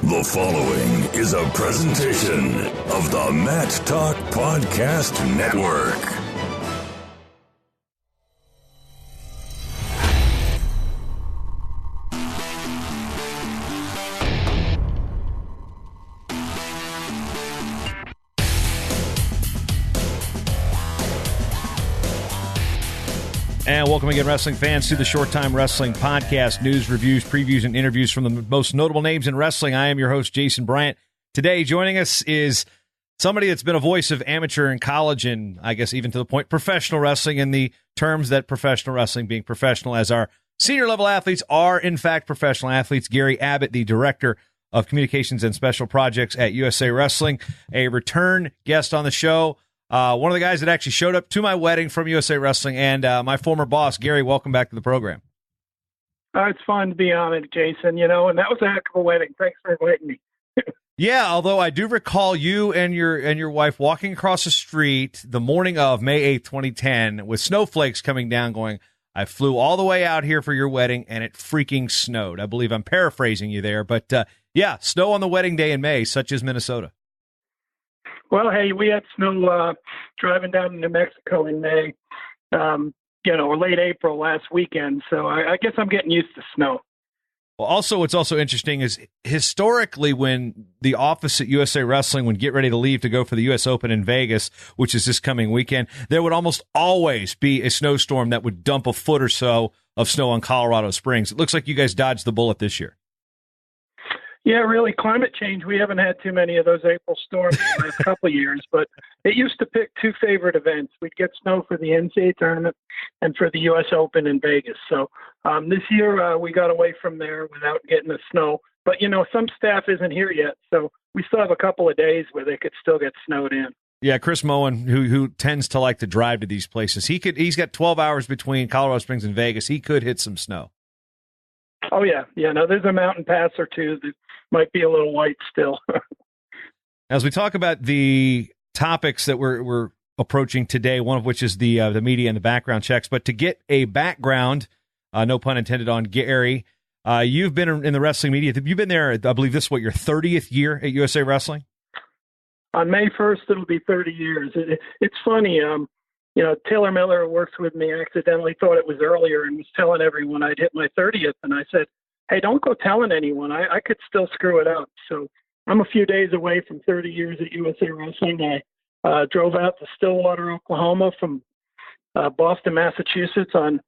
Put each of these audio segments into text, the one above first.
The following is a presentation of the Matt Talk Podcast Network. And welcome again, wrestling fans, to the Short Time Wrestling Podcast. News, reviews, previews, and interviews from the most notable names in wrestling. I am your host, Jason Bryant. Today, joining us is somebody that's been a voice of amateur and college, and I guess even to the point, professional wrestling, in the terms that professional wrestling being professional, as our senior level athletes are, in fact, professional athletes. Gary Abbott, the Director of Communications and Special Projects at USA Wrestling, a return guest on the show. One of the guys that actually showed up to my wedding from USA Wrestling, and my former boss. Gary, welcome back to the program. It's fun to be on it, Jason, and that was a heck of a wedding. Thanks for inviting me. Yeah, although I do recall you and your wife walking across the street the morning of May 8th, 2010, with snowflakes coming down going, I flew all the way out here for your wedding, and it freaking snowed. I believe I'm paraphrasing you there, but yeah, snow on the wedding day in May, such as Minnesota. Well, hey, we had snow driving down to New Mexico in May, or late April last weekend. So I guess I'm getting used to snow. Well, also, what's also interesting is historically when the office at USA Wrestling would get ready to leave to go for the U.S. Open in Vegas, which is this coming weekend, there would almost always be a snowstorm that would dump a foot or so of snow on Colorado Springs. It looks like you guys dodged the bullet this year. Yeah, really, climate change. We haven't had too many of those April storms in the last couple of years, but it used to pick two favorite events. We'd get snow for the NCAA tournament and for the U.S. Open in Vegas. So this year we got away from there without getting the snow. But, some staff isn't here yet, so we still have a couple of days where they could still get snowed in. Yeah, Chris Moen, who tends to like to drive to these places, he's got 12 hours between Colorado Springs and Vegas. He could hit some snow. Oh, yeah. Yeah, no, there's a mountain pass or two that might be a little white still. As we talk about the topics that we're approaching today, one of which is the media and the background checks, but to get a background, no pun intended, on Gary, you've been in the wrestling media. You've been there, I believe this is your 30th year at USA Wrestling? On May 1st, it'll be 30 years. It's funny. Taylor Miller, who works with me, accidentally thought it was earlier and was telling everyone I'd hit my 30th. And I said, hey, don't go telling anyone. I could still screw it up. So I'm a few days away from 30 years at USA Wrestling. I drove out to Stillwater, Oklahoma from Boston, Massachusetts on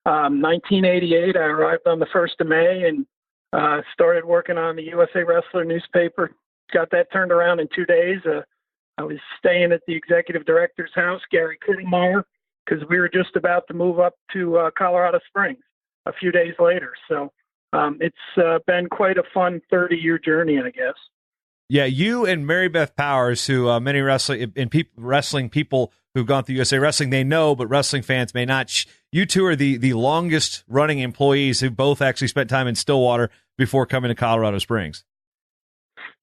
1988. I arrived on the 1st of May and started working on the USA Wrestler newspaper. Got that turned around in 2 days. I was staying at the executive director's house, Gary Kurtelmeyer, because we were just about to move up to Colorado Springs a few days later. So it's been quite a fun 30-year journey, I guess. Yeah, you and Mary Beth Powers, who many wrestling people who've gone through USA Wrestling, they know, but wrestling fans may not. You two are the longest running employees who both actually spent time in Stillwater before coming to Colorado Springs.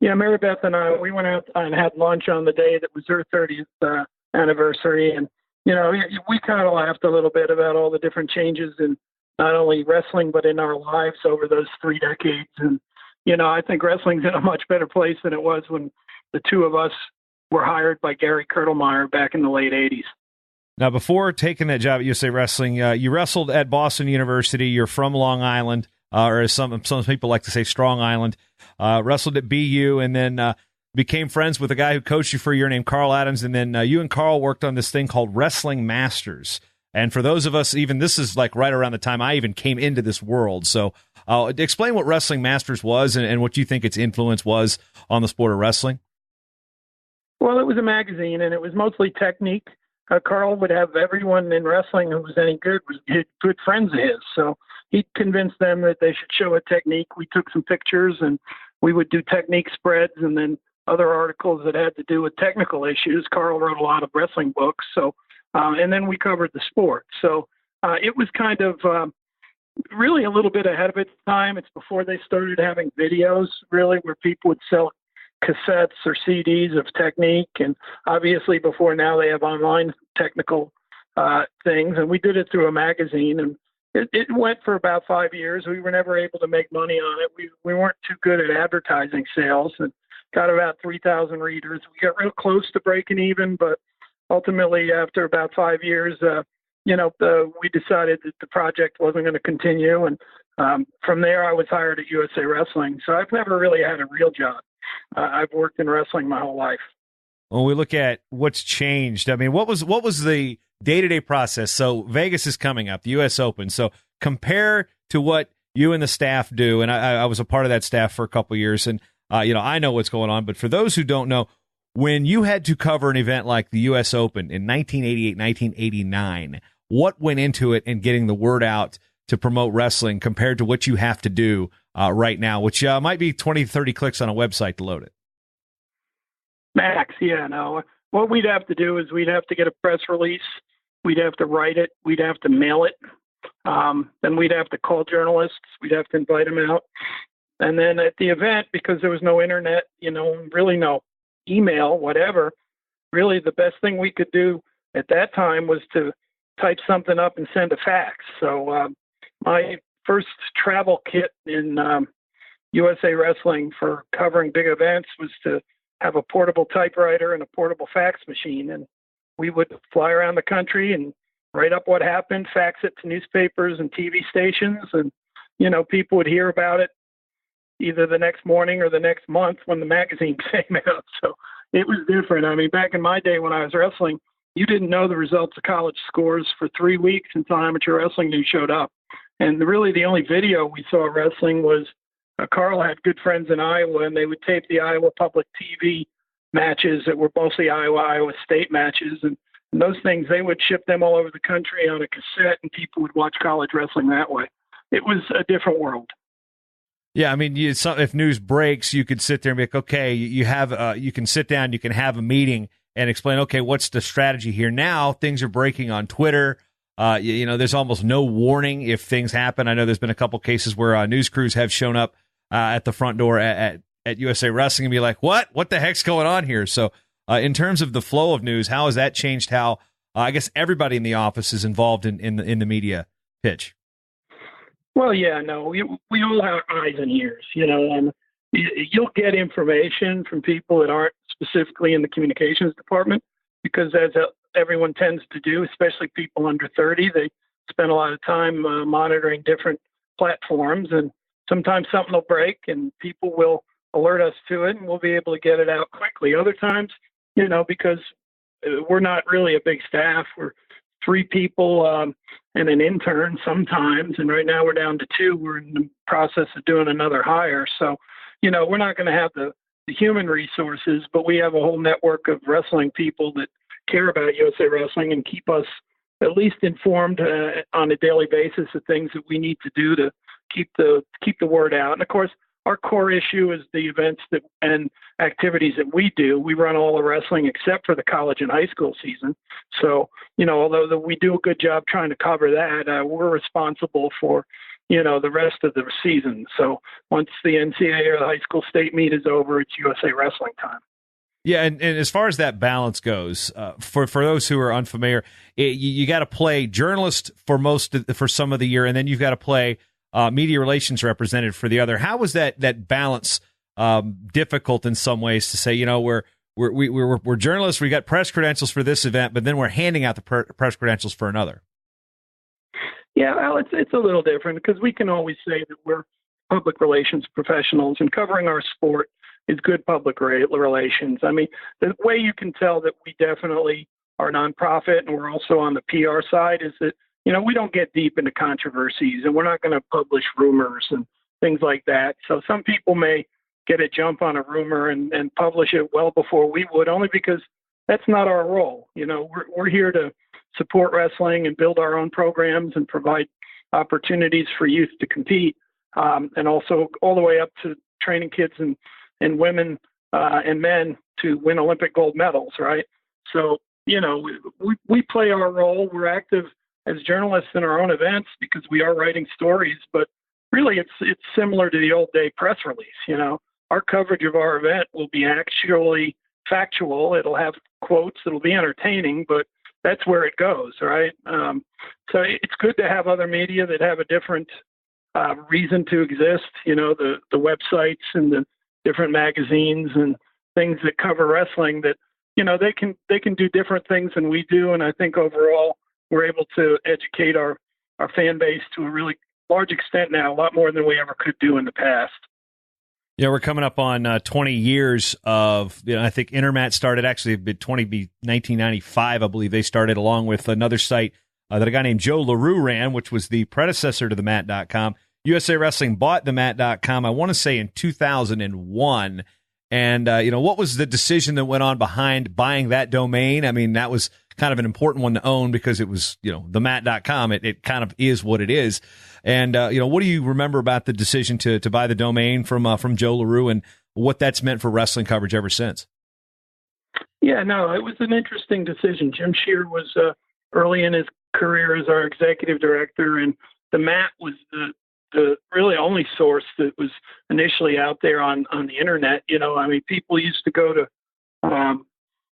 Yeah, Mary Beth and I, we went out and had lunch on the day that was her 30th anniversary. And, we kind of laughed a little bit about all the different changes in not only wrestling, but in our lives over those 3 decades. And, I think wrestling's in a much better place than it was when the two of us were hired by Gary Kurtelmeyer back in the late 80s. Now, before taking that job at USA Wrestling, you wrestled at Boston University. You're from Long Island, or as some people like to say, Strong Island. Wrestled at BU, and then became friends with a guy who coached you for a year named Carl Adams. And then you and Carl worked on this thing called Wrestling Masters. And for those of us, even this is like right around the time I even came into this world. So explain what Wrestling Masters was and what you think its influence was on the sport of wrestling. Well, it was a magazine, and it was mostly technique. Carl would have everyone in wrestling who was any good was good friends of his. So he convinced them that they should show a technique. We took some pictures, and we would do technique spreads and then other articles that had to do with technical issues. Carl wrote a lot of wrestling books. So and then we covered the sport. So it was kind of really a little bit ahead of its time. It's before they started having videos, really, where people would sell cassettes or CDs of technique. And obviously before now they have online technical things. And we did it through a magazine. And it went for about 5 years. We were never able to make money on it. We weren't too good at advertising sales, and got about 3,000 readers. We got real close to breaking even, but ultimately, after about 5 years, we decided that the project wasn't going to continue. And from there, I was hired at USA Wrestling. So I've never really had a real job. I've worked in wrestling my whole life. When we look at what's changed, I mean, what was the day-to-day process? So Vegas is coming up, the U.S. Open. So compare to what you and the staff do, and I was a part of that staff for a couple of years, and I know what's going on. But for those who don't know, when you had to cover an event like the U.S. Open in 1988, 1989, what went into it and getting the word out to promote wrestling compared to what you have to do right now, which might be 20, 30 clicks on a website to load it? Max, yeah, no. What we'd have to do is we'd have to get a press release. We'd have to write it. We'd have to mail it. Then we'd have to call journalists. We'd have to invite them out. And then at the event, because there was no internet, really no email, whatever, really the best thing we could do at that time was to type something up and send a fax. So my first travel kit in USA Wrestling for covering big events was to have a portable typewriter and a portable fax machine. And we would fly around the country and write up what happened, fax it to newspapers and TV stations. And, people would hear about it either the next morning or the next month when the magazine came out. So it was different. I mean, back in my day when I was wrestling, you didn't know the results of college scores for 3 weeks until Amateur Wrestling News showed up. And really the only video we saw of wrestling was Carl had good friends in Iowa, and they would tape the Iowa Public TV matches that were mostly Iowa State matches. And those things, they would ship them all over the country on a cassette, and people would watch college wrestling that way. It was a different world. Yeah, I mean, if news breaks, you could sit there and be like, okay, you can sit down, you can have a meeting and explain, okay, what's the strategy here? Now things are breaking on Twitter. There's almost no warning if things happen. I know there's been a couple cases where news crews have shown up at the front door at USA Wrestling and be like, what the heck's going on here? So in terms of the flow of news, how has that changed how I guess everybody in the office is involved in the media pitch? Well, yeah, no, we all have eyes and ears, and you'll get information from people that aren't specifically in the communications department because as everyone tends to do, especially people under 30, they spend a lot of time monitoring different platforms, and sometimes something will break and people will alert us to it and we'll be able to get it out quickly. Other times, because we're not really a big staff, we're 3 people and an intern sometimes, and right now we're down to 2. We're in the process of doing another hire. So, we're not going to have the human resources, but we have a whole network of wrestling people that care about USA Wrestling and keep us at least informed on a daily basis of things that we need to do to keep the word out. And of course, our core issue is the events and activities that we do. We run all the wrestling except for the college and high school season. So, although we do a good job trying to cover that, we're responsible for, the rest of the season. So once the NCAA or the high school state meet is over, it's USA Wrestling time. Yeah, and as far as that balance goes, for those who are unfamiliar, you got to play journalist for some of the year, and then you've got to play media relations representative for the other. How was that balance difficult in some ways to say, we're journalists, we got press credentials for this event, but then we're handing out the press credentials for another? Yeah, well, it's a little different because we can always say that we're public relations professionals and covering our sport is good public relations. I mean, the way you can tell that we definitely are nonprofit and we're also on the PR side is that, we don't get deep into controversies and we're not going to publish rumors and things like that. So some people may get a jump on a rumor and publish it well before we would, only because that's not our role. We're here to support wrestling and build our own programs and provide opportunities for youth to compete. And also all the way up to training kids and women and men to win Olympic gold medals, right? So, we play our role. We're active as journalists in our own events because we are writing stories, but really it's similar to the old day press release. Our coverage of our event will be actually factual. It'll have quotes. It'll be entertaining, but that's where it goes, right? So it's good to have other media that have a different reason to exist. The websites and the different magazines and things that cover wrestling that they can do different things than we do, and I think overall we're able to educate our fan base to a really large extent now, a lot more than we ever could do in the past. Yeah, we're coming up on 20 years of, I think Intermat started actually 1995, I believe they started, along with another site that a guy named Joe LaRue ran, which was the predecessor to the Mat.com. USA Wrestling bought the Mat.com, I want to say in 2001. And, what was the decision that went on behind buying that domain? I mean, that was kind of an important one to own because it was, the Mat.com. It kind of is what it is. And, what do you remember about the decision to buy the domain from Joe LaRue and what that's meant for wrestling coverage ever since? Yeah, no, it was an interesting decision. Jim Shear was early in his career as our executive director, and the Mat was the really only source that was initially out there on the internet. People used to go to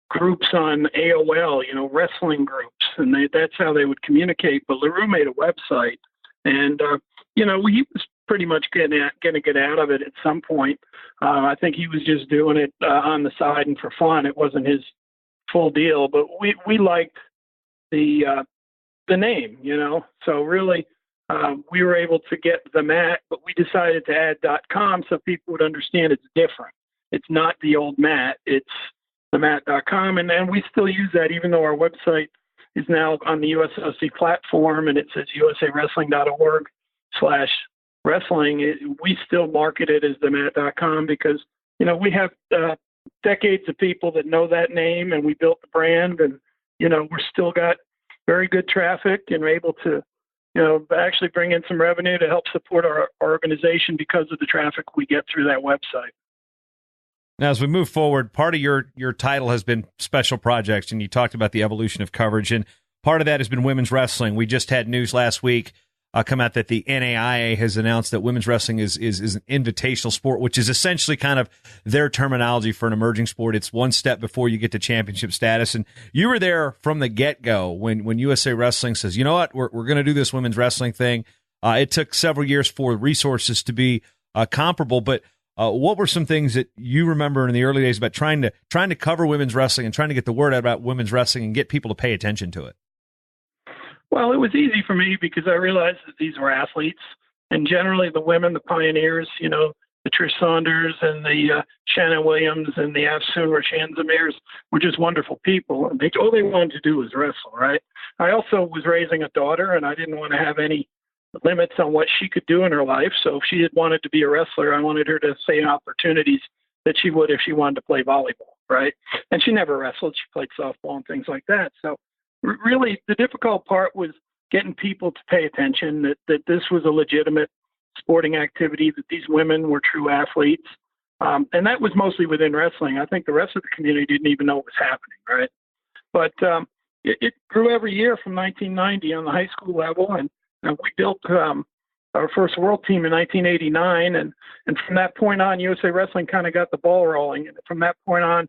groups on AOL, wrestling groups, and that's how they would communicate. But LaRue made a website, and he was pretty much going to get out of it at some point. I think he was just doing it on the side and for fun. It wasn't his full deal, but we liked the name, So really, we were able to get the Mat, but we decided to add .com so people would understand it's different. It's not the old Mat. It's the Mat.com, and we still use that, even though our website is now on the USOC platform and it says usawrestling.org/wrestling. We still market it as the Mat.com because, we have decades of people that know that name, and we built the brand, and, we're still got very good traffic and we're able to, actually bring in some revenue to help support our organization because of the traffic we get through that website. Now, as we move forward, part of your title has been special projects, and you talked about the evolution of coverage, and part of that has been women's wrestling. We just had news last week come out that the NAIA has announced that women's wrestling is an invitational sport, which is essentially kind of their terminology for an emerging sport. It's one step before you get to championship status. And you were there from the get-go when USA Wrestling says, you know what, we're going to do this women's wrestling thing. It took several years for resources to be comparable, but what were some things that you remember in the early days about trying to cover women's wrestling and trying to get the word out about women's wrestling and get people to pay attention to it? Well, it was easy for me because I realized that these were athletes, and generally the women, the pioneers, the Trish Saunders and the Shannon Williams and the Afsu or Shanzamirs were just wonderful people, and all they wanted to do was wrestle, right? I also was raising a daughter, and I didn't want to have any limits on what she could do in her life. So if she had wanted to be a wrestler, I wanted her to see opportunities that she would if she wanted to play volleyball, right? And she never wrestled. She played softball and things like that. So really the difficult part was getting people to pay attention, that this was a legitimate sporting activity, that these women were true athletes. And that was mostly within wrestling. I think the rest of the community didn't even know what was happening, right? But it grew every year from 1990 on the high school level, and we built our first world team in 1989, and from that point on, USA Wrestling kind of got the ball rolling. And from that point on,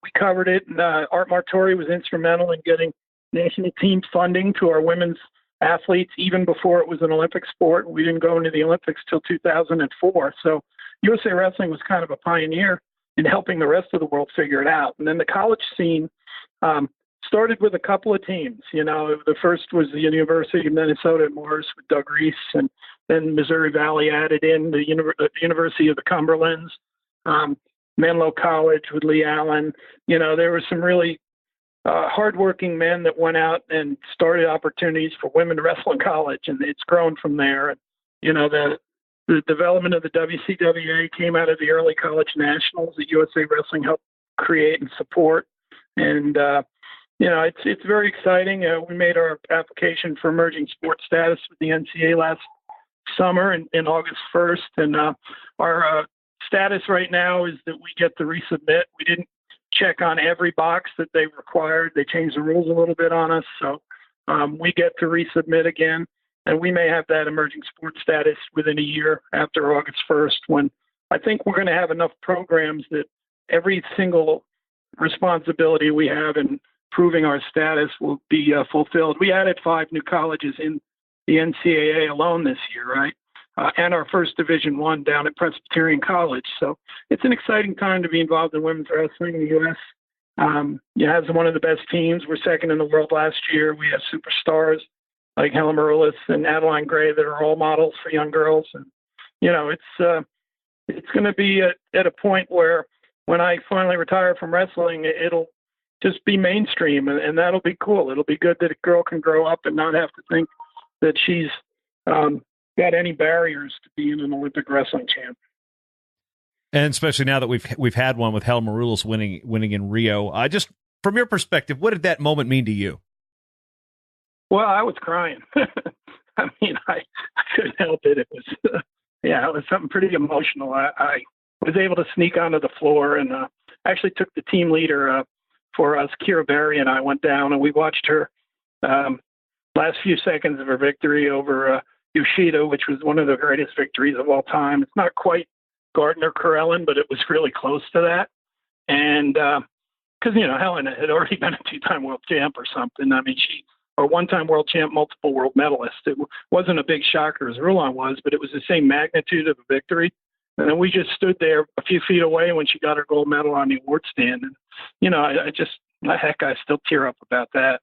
we covered it, and Art Martori was instrumental in getting national team funding to our women's athletes even before it was an Olympic sport. We didn't go into the Olympics till 2004. So USA Wrestling was kind of a pioneer in helping the rest of the world figure it out. And then the college scene started with a couple of teams. The first was the University of Minnesota at Morris with Doug Reese, and then Missouri Valley added in the University of the Cumberlands, Menlo College with Lee Allen. There were some really hardworking men that went out and started opportunities for women to wrestle in college, and it's grown from there. And, the development of the WCWA came out of the early college nationals that USA Wrestling helped create and support. And, it's very exciting. We made our application for emerging sports status with the NCAA last summer in August 1st. And our status right now is that we get to resubmit. We didn't check on every box that they required. They changed the rules a little bit on us. So we get to resubmit again. And we may have that emerging sports status within a year after August 1st, when I think we're going to have enough programs that every single responsibility we have in proving our status will be fulfilled. We added 5 new colleges in the NCAA alone this year, right? And our first Division I down at Presbyterian College. So it's an exciting time to be involved in women's wrestling in the U.S. It has one of the best teams. We're second in the world last year. We have superstars like Helen Maroulis and Adeline Gray that are role models for young girls. And, it's going to be at a point where when I finally retire from wrestling, it'll just be mainstream, and that'll be cool. It'll be good that a girl can grow up and not have to think that she's got any barriers to being an Olympic wrestling champ. And especially now that we've had one with Helen Maroulis winning in Rio. Just from your perspective, what did that moment mean to you? Well, I was crying. I mean, I couldn't help it. It was, it was something pretty emotional. I was able to sneak onto the floor and actually took the team leader for us, Kira Berry, and I went down and we watched her last few seconds of her victory over Yoshida, which was one of the greatest victories of all time. It's not quite Gardner Corellin, but it was really close to that. And because, Helen had already been a 2-time world champ or something. I mean, or 1-time world champ, multiple world medalist. It wasn't a big shocker as Rulon was, but it was the same magnitude of a victory. And then we just stood there a few feet away when she got her gold medal on the award stand. And, I still tear up about that.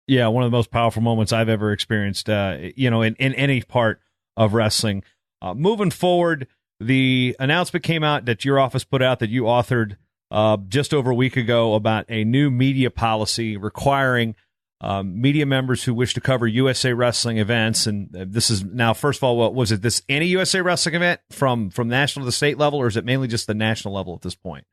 Yeah, one of the most powerful moments I've ever experienced, in any part of wrestling. Moving forward, the announcement came out that your office put out that you authored just over a week ago about a new media policy requiring media members who wish to cover USA Wrestling events. And this is now, first of all, what was it? This any USA Wrestling event from national to the state level, or is it mainly just the national level at this point?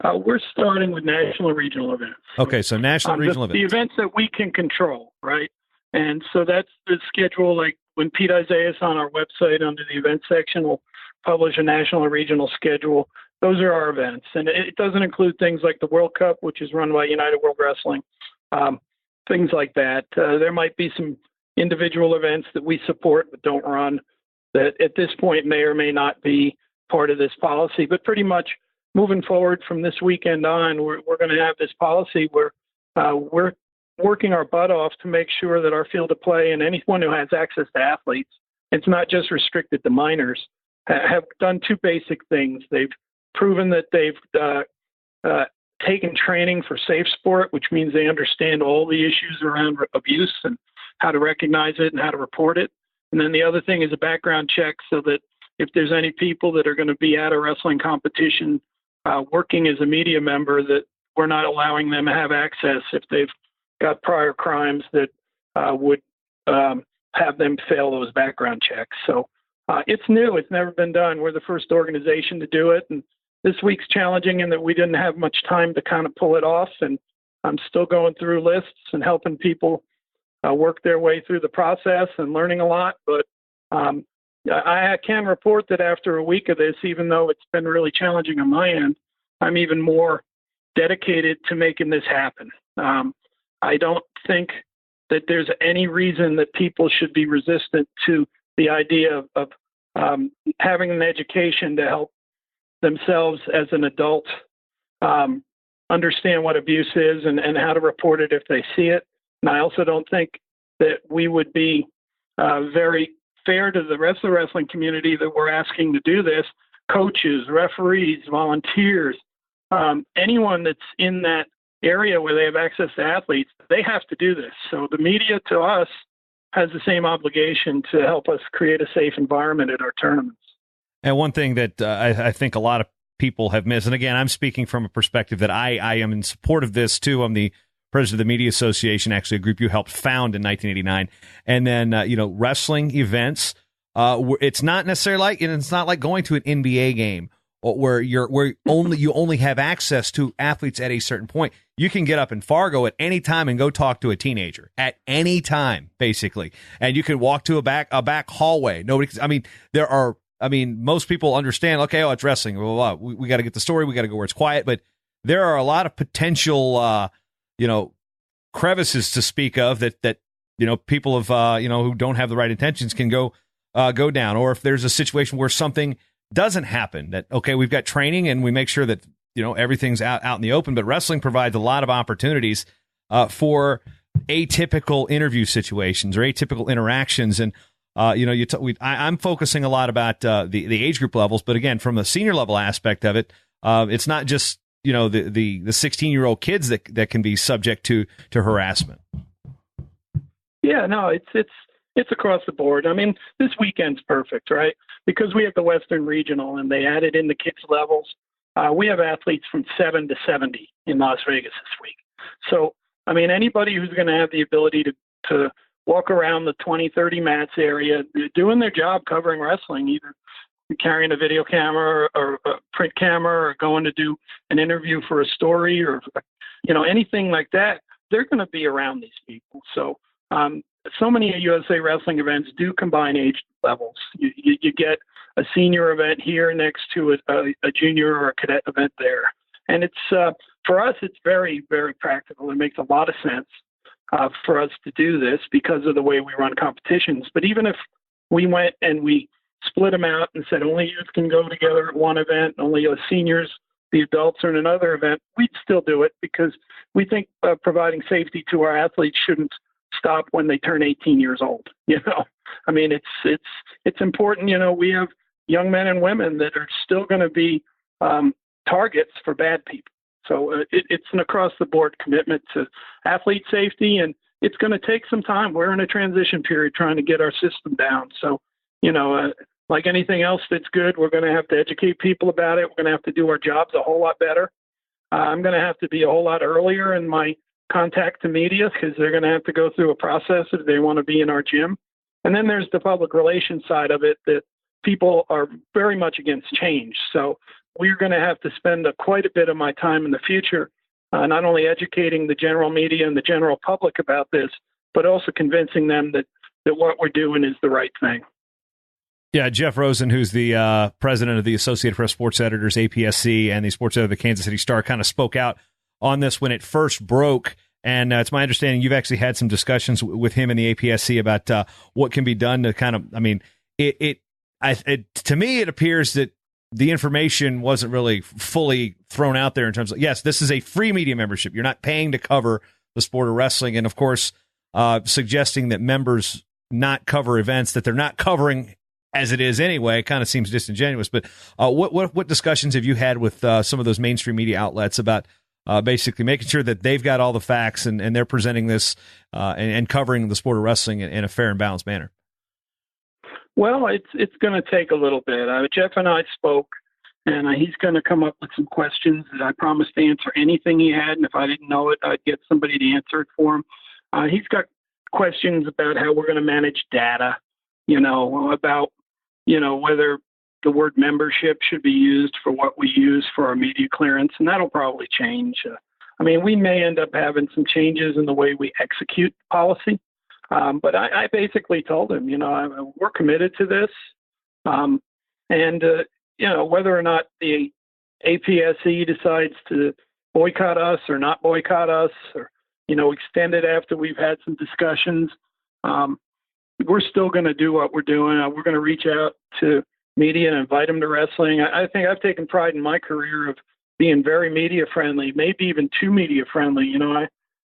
We're starting with national and regional events. Okay, so national and regional events. The events that we can control, right? And so that's the schedule. Like when Pete Isaias on our website under the event section will publish a national and regional schedule, those are our events. And it doesn't include things like the World Cup, which is run by United World Wrestling, things like that. There might be some individual events that we support but don't run that at this point may or may not be part of this policy. But pretty much moving forward from this weekend on, we're going to have this policy where we're working our butt off to make sure that our field of play and anyone who has access to athletes, it's not just restricted to minors, have done 2 basic things. They've proven that they've taken training for safe sport, which means they understand all the issues around abuse and how to recognize it and how to report it. And then the other thing is a background check so that if there's any people that are going to be at a wrestling competition working as a media member, that we're not allowing them to have access if they've got prior crimes that would have them fail those background checks. So it's new. It's never been done. We're the first organization to do it. And this week's challenging in that we didn't have much time to kind of pull it off. And I'm still going through lists and helping people work their way through the process and learning a lot. But I can report that after a week of this, even though it's been really challenging on my end, I'm even more dedicated to making this happen. I don't think that there's any reason that people should be resistant to the idea of having an education to help themselves as an adult understand what abuse is and how to report it if they see it. And I also don't think that we would be very fair to the rest of the wrestling community that we're asking to do this. Coaches, referees, volunteers, anyone that's in that area where they have access to athletes, they have to do this. So the media to us has the same obligation to help us create a safe environment at our tournaments. And one thing that I think a lot of people have missed, and again, I'm speaking from a perspective that I am in support of this too. I'm the president of the Media Association, actually a group you helped found in 1989. And then, wrestling events, it's not necessarily like, and it's not like going to an NBA game where you only have access to athletes at a certain point. You can get up in Fargo at any time and go talk to a teenager at any time, basically. And you can walk to a back hallway. Most people understand, okay, it's wrestling, blah, blah, blah. We got to get the story. We got to go where it's quiet. But there are a lot of potential, crevices to speak of that people of, who don't have the right intentions can go down. Or if there's a situation where something doesn't happen, that, okay, we've got training and we make sure that, everything's out in the open. But wrestling provides a lot of opportunities for atypical interview situations or atypical interactions. And I'm focusing a lot about the age group levels, but again, from a senior level aspect of it, it's not just the 16-year-old kids that can be subject to harassment. Yeah, no, it's across the board. I mean, this weekend's perfect, right? Because we have the Western Regional and they added in the kids levels. We have athletes from 7 to 70 in Las Vegas this week. So, I mean, anybody who's going to have the ability to walk around the 20, 30 mats area, doing their job covering wrestling, either carrying a video camera or a print camera or going to do an interview for a story or, anything like that, they're going to be around these people. So, so many USA Wrestling events do combine age levels. You get a senior event here next to a junior or a cadet event there. And it's, for us, it's very, very practical. It makes a lot of sense for us to do this because of the way we run competitions. But even if we went and we split them out and said only youth can go together at one event, only the seniors, the adults are in another event, we'd still do it because we think providing safety to our athletes shouldn't stop when they turn 18 years old. I mean, it's important. We have young men and women that are still going to be targets for bad people. So it's an across-the-board commitment to athlete safety, and it's going to take some time. We're in a transition period trying to get our system down. So, like anything else that's good, we're going to have to educate people about it. We're going to have to do our jobs a whole lot better. I'm going to have to be a whole lot earlier in my contact to media because they're going to have to go through a process if they want to be in our gym. And then there's the public relations side of it that people are very much against change. So we're going to have to spend quite a bit of my time in the future, not only educating the general media and the general public about this, but also convincing them that what we're doing is the right thing. Yeah, Jeff Rosen, who's the president of the Associated Press Sports Editors, APSC, and the sports editor of the Kansas City Star, kind of spoke out on this when it first broke. And it's my understanding you've actually had some discussions with him and the APSC about what can be done to kind of, I mean, to me, it appears that the information wasn't really fully thrown out there in terms of, yes, this is a free media membership. You're not paying to cover the sport of wrestling. And of course, suggesting that members not cover events that they're not covering as it is anyway, kind of seems disingenuous. But what discussions have you had with some of those mainstream media outlets about basically making sure that they've got all the facts and they're presenting this and covering the sport of wrestling in a fair and balanced manner? Well, it's going to take a little bit. Jeff and I spoke, and he's going to come up with some questions that I promised to answer anything he had, and if I didn't know it, I'd get somebody to answer it for him. He's got questions about how we're going to manage data, about, whether the word membership should be used for what we use for our media clearance, and that'll probably change. We may end up having some changes in the way we execute policy. But I basically told him, we're committed to this. Whether or not the APSE decides to boycott us or not boycott us or, extend it after we've had some discussions, we're still going to do what we're doing. We're going to reach out to media and invite them to wrestling. I think I've taken pride in my career of being very media friendly, maybe even too media friendly.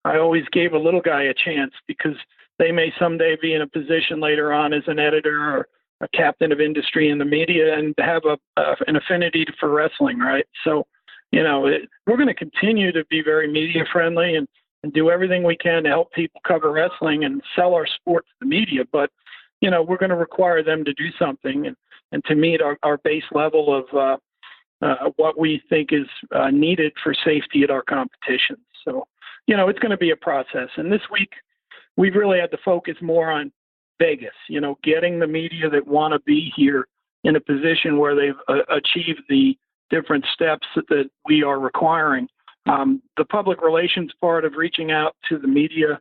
I always gave a little guy a chance because they may someday be in a position later on as an editor or a captain of industry in the media and have an affinity for wrestling, right? So, we're going to continue to be very media friendly and do everything we can to help people cover wrestling and sell our sport to the media. But, we're going to require them to do something and to meet our base level of what we think is needed for safety at our competitions. So, it's going to be a process. And this week, we've really had to focus more on Vegas, getting the media that want to be here in a position where they've achieved the different steps that we are requiring. The public relations part of reaching out to the media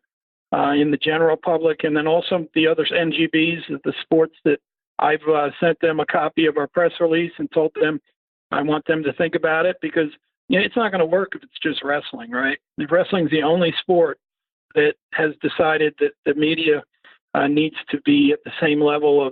in the general public, and then also the other NGBs, the sports that I've sent them a copy of our press release and told them I want them to think about it because it's not going to work if it's just wrestling, right? If wrestling's the only sport that has decided that the media needs to be at the same level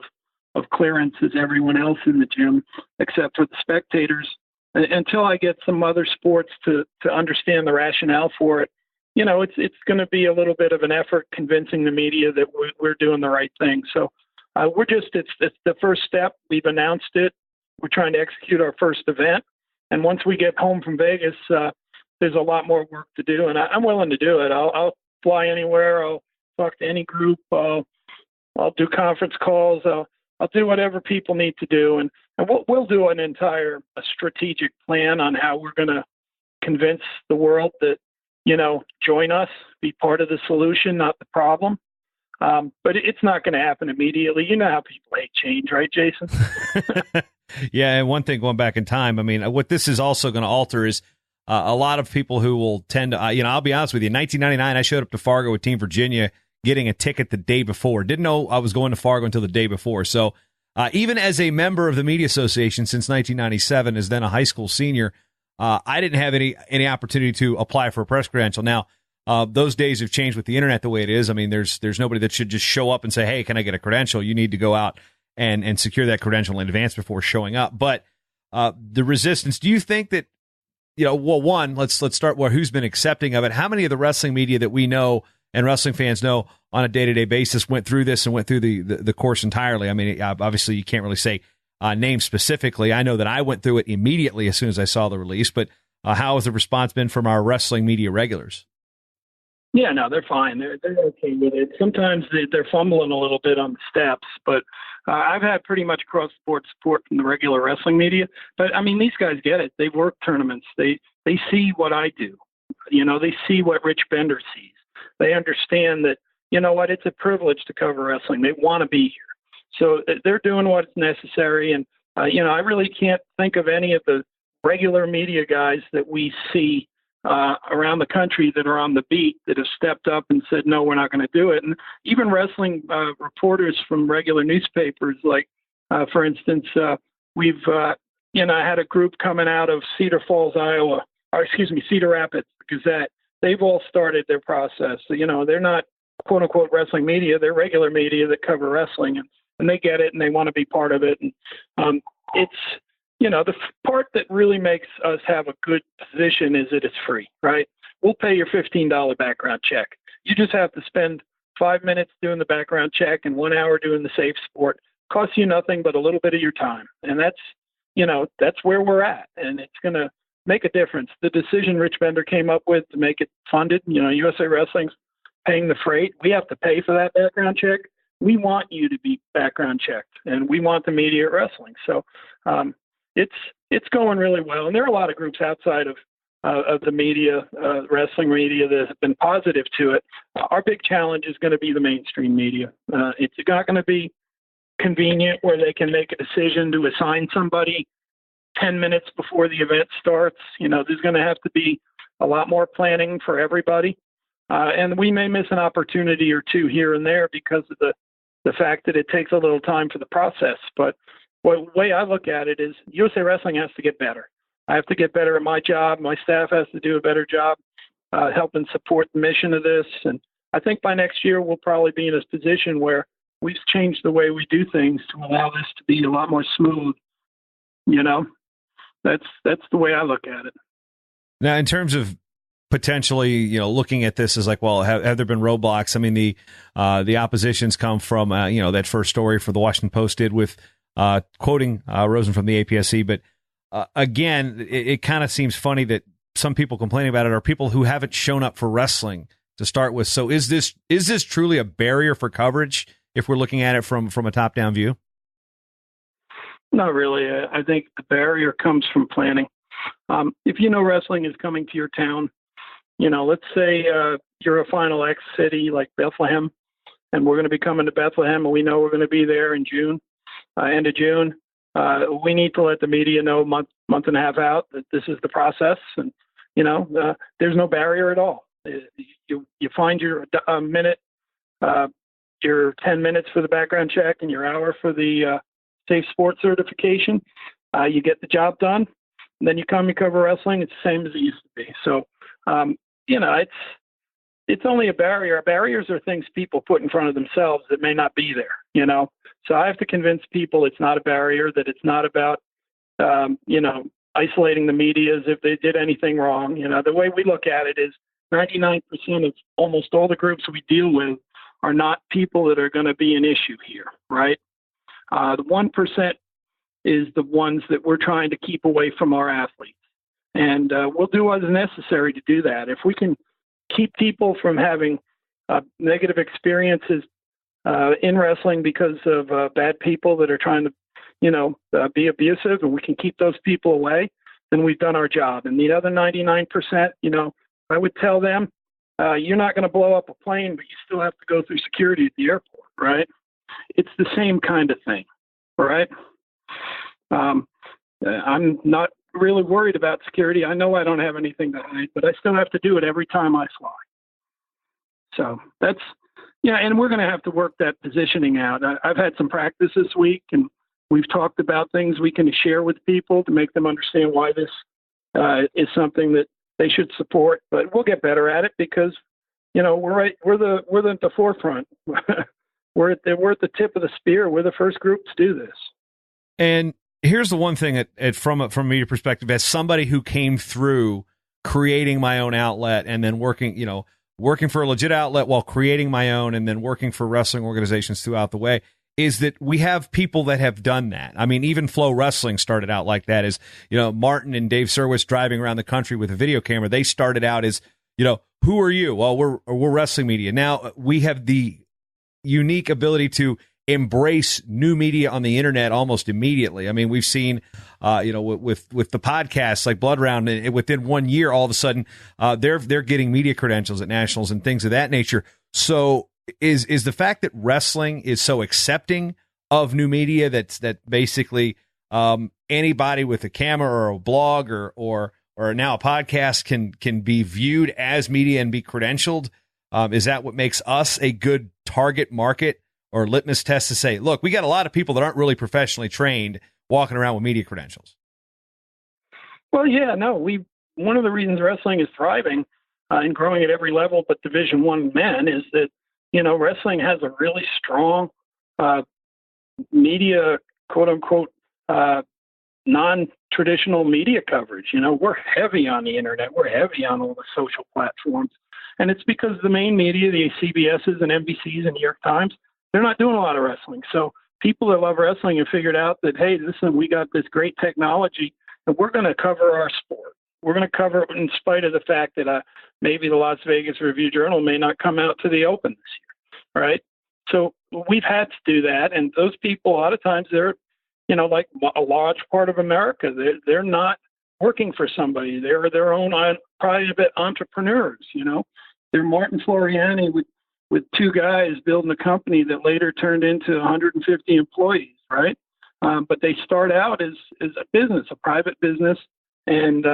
of clearance as everyone else in the gym, except for the spectators. Until I get some other sports to understand the rationale for it, it's going to be a little bit of an effort convincing the media that we're doing the right thing. So it's the first step. We've announced it. We're trying to execute our first event. And once we get home from Vegas, there's a lot more work to do. And I'm willing to do it. I'll fly anywhere. I'll talk to any group. I'll do conference calls. I'll do whatever people need to do. And we'll do an entire strategic plan on how we're going to convince the world that, join us, be part of the solution, not the problem. But it's not going to happen immediately. You know how people hate change, right, Jason? Yeah, and one thing going back in time, I mean, what this is also going to alter is a lot of people who will tend to, I'll be honest with you, in 1999, I showed up to Fargo with Team Virginia getting a ticket the day before. Didn't know I was going to Fargo until the day before. So even as a member of the Media Association since 1997, as then a high school senior, I didn't have any opportunity to apply for a press credential. Now, those days have changed with the internet the way it is. I mean, there's nobody that should just show up and say, hey, can I get a credential? You need to go out and secure that credential in advance before showing up. But the resistance, do you think that, one, let's start with who's been accepting of it. How many of the wrestling media that we know and wrestling fans know on a day-to-day basis went through this and went through the course entirely? I mean, obviously you can't really say names specifically. I know that I went through it immediately as soon as I saw the release, but how has the response been from our wrestling media regulars? Yeah, no, they're fine. They're okay with it. Sometimes they're fumbling a little bit on the steps, but I've had pretty much cross-board support from the regular wrestling media. But, I mean, these guys get it. They've worked tournaments. They see what I do. They see what Rich Bender sees. They understand that, it's a privilege to cover wrestling. They want to be here. So they're doing what's necessary. And, I really can't think of any of the regular media guys that we see around the country that are on the beat that have stepped up and said, no, we're not going to do it. And even wrestling reporters from regular newspapers, like, for instance, we've, I had a group coming out of Cedar Rapids Gazette. They've all started their process. So, they're not quote unquote wrestling media. They're regular media that cover wrestling, and they get it and they want to be part of it. And it's, the part that really makes us have a good position is that it's free, right? We'll pay your $15 background check. You just have to spend 5 minutes doing the background check and 1 hour doing the safe sport. Costs you nothing but a little bit of your time. And that's where we're at. And it's going to make a difference. The decision Rich Bender came up with to make it funded, USA Wrestling's paying the freight. We have to pay for that background check. We want you to be background checked, and we want the media at wrestling. So, it's going really well, and there are a lot of groups outside of the media, wrestling media, that have been positive to it. Our big challenge is going to be the mainstream media. It's not going to be convenient where they can make a decision to assign somebody 10 minutes before the event starts. There's going to have to be a lot more planning for everybody, and we may miss an opportunity or two here and there because of the fact that it takes a little time for the process. But the way I look at it is USA Wrestling has to get better. I have to get better at my job. My staff has to do a better job helping support the mission of this. And I think by next year, we'll probably be in a position where we've changed the way we do things to allow this to be a lot more smooth. That's the way I look at it. Now, in terms of potentially, looking at this as like, well, have there been roadblocks? I mean, the oppositions come from, that first story for the Washington Post did with quoting Rosen from the APSC. But again, it kind of seems funny that some people complaining about it are people who haven't shown up for wrestling to start with. So is this truly a barrier for coverage if we're looking at it from a top-down view? Not really. I think the barrier comes from planning. If wrestling is coming to your town, let's say you're a Final X city like Bethlehem, and we're going to be coming to Bethlehem, and we know we're going to be there in June, end of June. We need to let the media know month and a half out that this is the process, and there's no barrier at all. You find your minute, your 10 minutes for the background check, and your hour for the safe sports certification. You get the job done, and then you come and cover wrestling. It's the same as it used to be. So, it's only a barrier. Barriers are things people put in front of themselves that may not be there, So I have to convince people it's not a barrier, that it's not about, isolating the media as if they did anything wrong. The way we look at it is 99% of almost all the groups we deal with are not people that are going to be an issue here, right? The 1% is the ones that we're trying to keep away from our athletes. And we'll do what is necessary to do that. If we can keep people from having negative experiences in wrestling because of bad people that are trying to, be abusive, and we can keep those people away, then we've done our job. And the other 99%, I would tell them, you're not going to blow up a plane, but you still have to go through security at the airport, right? It's the same kind of thing, right? I'm not really worried about security. I know I don't have anything to hide, but I still have to do it every time I fly. So that's, and we're going to have to work that positioning out. I've had some practice this week, and we've talked about things we can share with people to make them understand why this is something that they should support. But we'll get better at it because, we're the forefront. we're at the tip of the spear. We're the first group to do this. And here's the one thing from a media perspective, as somebody who came through creating my own outlet and then working for a legit outlet while creating my own and then working for wrestling organizations throughout the way, is that we have people that have done that. I mean, even Flow Wrestling started out like that, as, Martin and Dave Serwis driving around the country with a video camera. They started out as, who are you? Well, we're wrestling media. Now we have the unique ability to embrace new media on the internet almost immediately. I mean, we've seen, with the podcasts like Blood Round, and within 1 year, all of a sudden, they're getting media credentials at nationals and things of that nature. So is the fact that wrestling is so accepting of new media that basically anybody with a camera or a blog or now a podcast can be viewed as media and be credentialed? Is that what makes us a good target market or litmus test to say, look, we got a lot of people that aren't really professionally trained walking around with media credentials? Well, yeah, no, one of the reasons wrestling is thriving and growing at every level but Division I men is that, wrestling has a really strong media, quote unquote, non-traditional media coverage. We're heavy on the internet. We're heavy on all the social platforms. And it's because the main media, the CBSs and NBCs and New York Times, they're not doing a lot of wrestling. So people that love wrestling have figured out that, hey, listen, we got this great technology, and we're going to cover our sport. We're going to cover it in spite of the fact that maybe the Las Vegas Review-Journal may not come out to the Open this year, right? So we've had to do that, and those people, a lot of times, they're, like a large part of America, they're not working for somebody. They're their own private entrepreneurs, They're Martin Floriani with two guys building a company that later turned into 150 employees, right? But they start out as a business, a private business. And,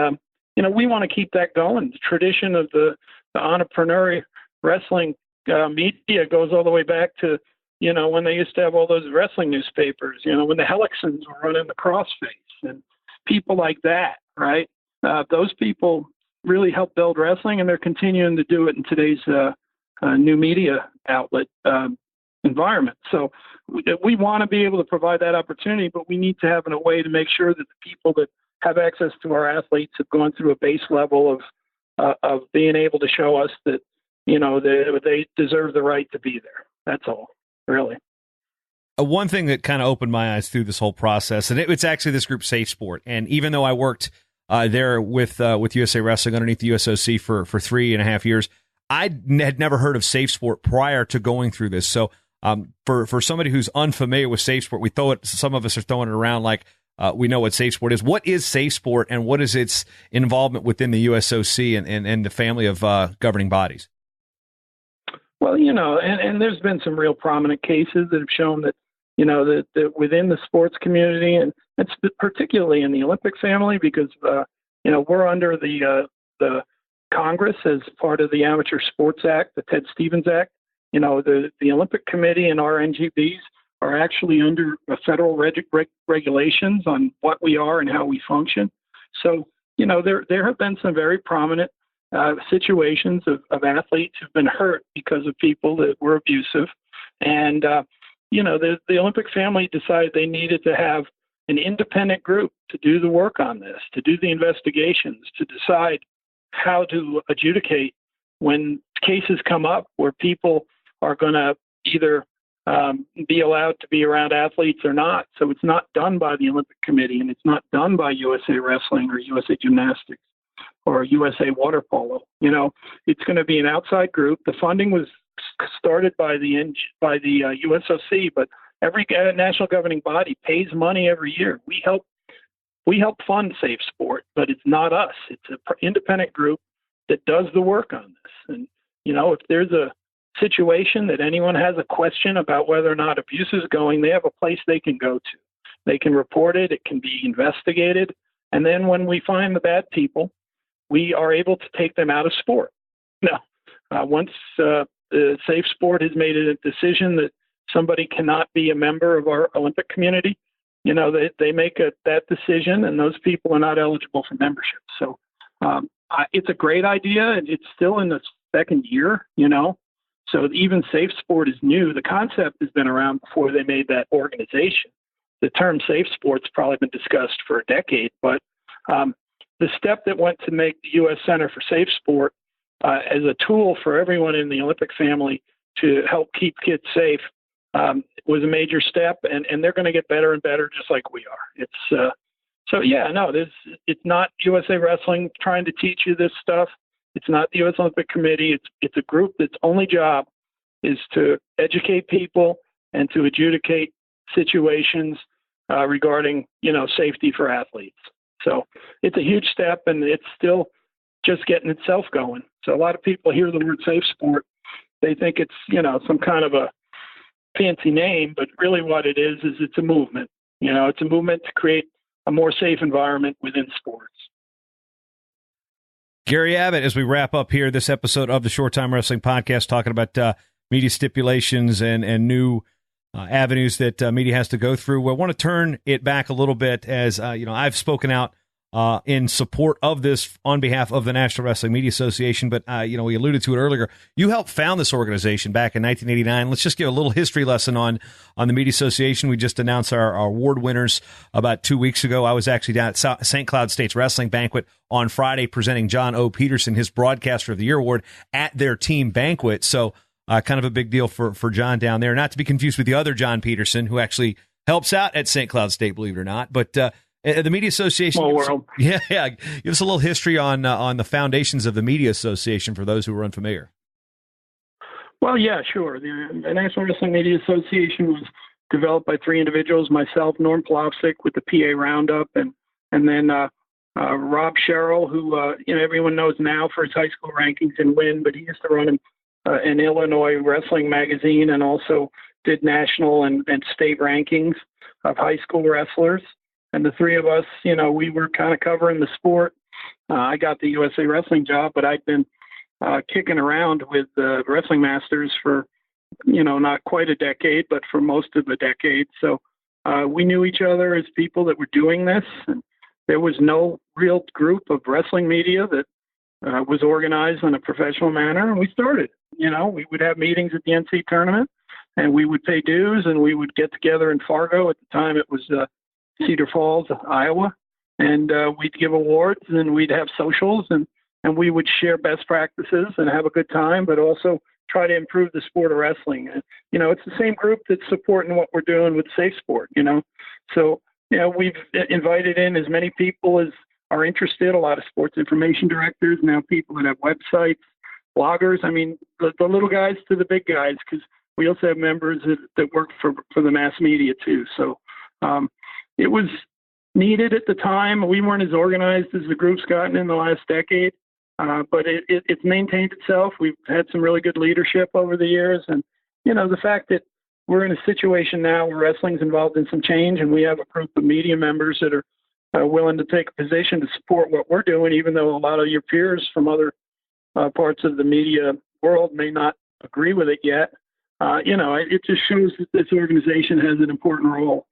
we want to keep that going. The tradition of the entrepreneurial wrestling media goes all the way back to, when they used to have all those wrestling newspapers, when the Helixons were running the Crossface and people like that, right? Those people really helped build wrestling, and they're continuing to do it in today's new media outlet environment. So we want to be able to provide that opportunity, but we need to have a way to make sure that the people that have access to our athletes have gone through a base level of being able to show us that, they deserve the right to be there. That's all, really. One thing that kind of opened my eyes through this whole process, and it's actually this group, Safe Sport. And even though I worked there with USA Wrestling underneath the USOC for 3.5 years, I had never heard of Safe Sport prior to going through this. So for somebody who's unfamiliar with Safe Sport, some of us are throwing it around like we know what Safe Sport is. What is Safe Sport, and what is its involvement within the USOC and the family of governing bodies? Well, and there's been some real prominent cases that have shown that, that within the sports community, and it's particularly in the Olympic family, because, we're under the Congress as part of the Amateur Sports Act, the Ted Stevens Act. The Olympic Committee and our NGBs are actually under federal regulations on what we are and how we function. So, there have been some very prominent situations of athletes who've been hurt because of people that were abusive. And, the Olympic family decided they needed to have an independent group to do the work on this, to do the investigations, to decide how to adjudicate when cases come up where people are going to either be allowed to be around athletes or not. So it's not done by the Olympic Committee, and it's not done by USA Wrestling or USA Gymnastics or USA Water Polo. It's going to be an outside group. The funding was started by the USOC, but every national governing body pays money every year. We help fund Safe Sport, but it's not us. It's an independent group that does the work on this. And if there's a situation that anyone has a question about whether or not abuse is going, they have a place they can go to. They can report it. It can be investigated. And then when we find the bad people, we are able to take them out of sport. Now, once Safe Sport has made a decision that somebody cannot be a member of our Olympic community, they make that decision, and those people are not eligible for membership. So it's a great idea, and it's still in the second year, So even Safe Sport is new. The concept has been around before they made that organization. The term Safe Sport's probably been discussed for a decade, but the step that went to make the U.S. Center for Safe Sport as a tool for everyone in the Olympic family to help keep kids safe was a major step, and they're going to get better and better just like we are. It's not USA Wrestling trying to teach you this stuff. It's not the U.S. Olympic Committee. It's a group that's only job is to educate people and to adjudicate situations regarding, safety for athletes. So it's a huge step, and it's still just getting itself going. So a lot of people hear the word Safe Sport. They think it's, some kind of a fancy name, but really what it is it's a movement. It's a movement to create a more safe environment within sports. Gary Abbott, as we wrap up here this episode of the Short Time Wrestling Podcast, talking about media stipulations and new avenues that media has to go through. I want to turn it back a little bit as, I've spoken out in support of this on behalf of the National Wrestling Media Association, but, we alluded to it earlier. You helped found this organization back in 1989. Let's just give a little history lesson on the Media Association. We just announced our award winners about 2 weeks ago. I was actually down at St. Cloud State's Wrestling Banquet on Friday presenting John O. Peterson his Broadcaster of the Year award at their team banquet. So kind of a big deal for John down there, not to be confused with the other John Peterson, who actually helps out at St. Cloud State, believe it or not. But the Media Association, give us a little history on the foundations of the Media Association for those who are unfamiliar. Well, yeah, sure. The National Wrestling Media Association was developed by three individuals: myself, Norm Plavsic with the PA Roundup, and then Rob Sherrill, who everyone knows now for his high school rankings and win, but he used to run an Illinois wrestling magazine and also did national and state rankings of high school wrestlers. And the three of us, we were kind of covering the sport. I got the USA Wrestling job, but I'd been kicking around with the Wrestling Masters for, not quite a decade, but for most of the decade. So we knew each other as people that were doing this. And there was no real group of wrestling media that was organized in a professional manner. And we started, we would have meetings at the NC tournament, and we would pay dues, and we would get together in Fargo. At the time, it was Cedar Falls, Iowa, and we'd give awards, and we'd have socials, and we would share best practices and have a good time, but also try to improve the sport of wrestling. And, it's the same group that's supporting what we're doing with Safe Sport, So, we've invited in as many people as are interested, a lot of sports information directors, now people that have websites, bloggers. I mean, the little guys to the big guys, because we also have members that work for the mass media too. So it was needed at the time. We weren't as organized as the group's gotten in the last decade, but it's maintained itself. We've had some really good leadership over the years. And, the fact that we're in a situation now where wrestling's involved in some change, and we have a group of media members that are willing to take a position to support what we're doing, even though a lot of your peers from other parts of the media world may not agree with it yet. It just shows that this organization has an important role.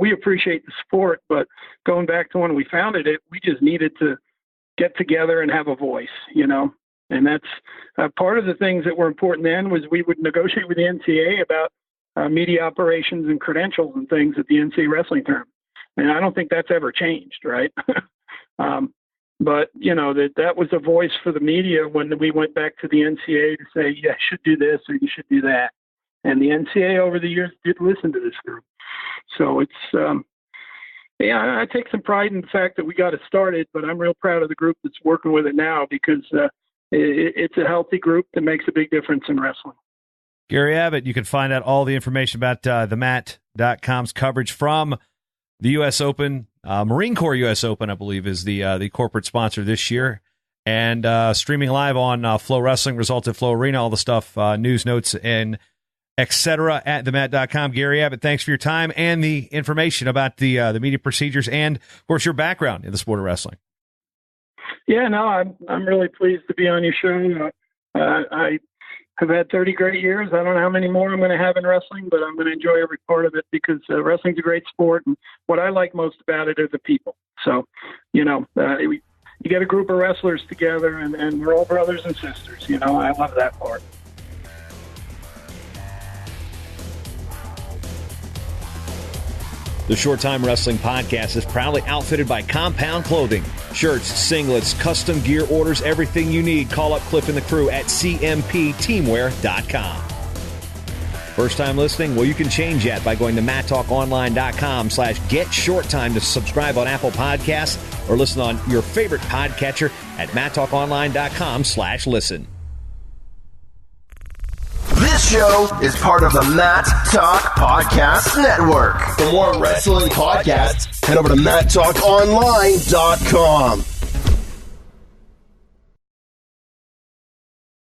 We appreciate the support, but going back to when we founded it, we just needed to get together and have a voice, and that's part of the things that were important then was we would negotiate with the NCAA about media operations and credentials and things at the NCAA wrestling tournament. And I don't think that's ever changed, right? But, that was a voice for the media when we went back to the NCAA to say, you should do this or you should do that. And the NCAA over the years did listen to this group. So it's, I take some pride in the fact that we got it started, but I'm real proud of the group that's working with it now because it's a healthy group that makes a big difference in wrestling. Gary Abbott, you can find out all the information about themat.com's coverage from the U.S. Open. Marine Corps U.S. Open, I believe, is the corporate sponsor this year. And streaming live on Flow Wrestling, Results at Flow Arena, all the stuff, news, notes, and etc. at themat.com. Gary Abbott, thanks for your time and the information about the media procedures and, of course, your background in the sport of wrestling. Yeah, no, I'm really pleased to be on your show. I have had 30 great years. I don't know how many more I'm going to have in wrestling, but I'm going to enjoy every part of it because wrestling's a great sport. And what I like most about it are the people. So, you get a group of wrestlers together and we're all brothers and sisters. I love that part. The Short Time Wrestling Podcast is proudly outfitted by Compound Clothing. Shirts, singlets, custom gear orders, everything you need. Call up Cliff and the crew at cmpteamwear.com. First time listening? Well, you can change that by going to mattalkonline.com/getshorttime to subscribe on Apple Podcasts or listen on your favorite podcatcher at mattalkonline.com/listen. This show is part of the Matt Talk Podcast Network. For more wrestling podcasts, head over to mattalkonline.com.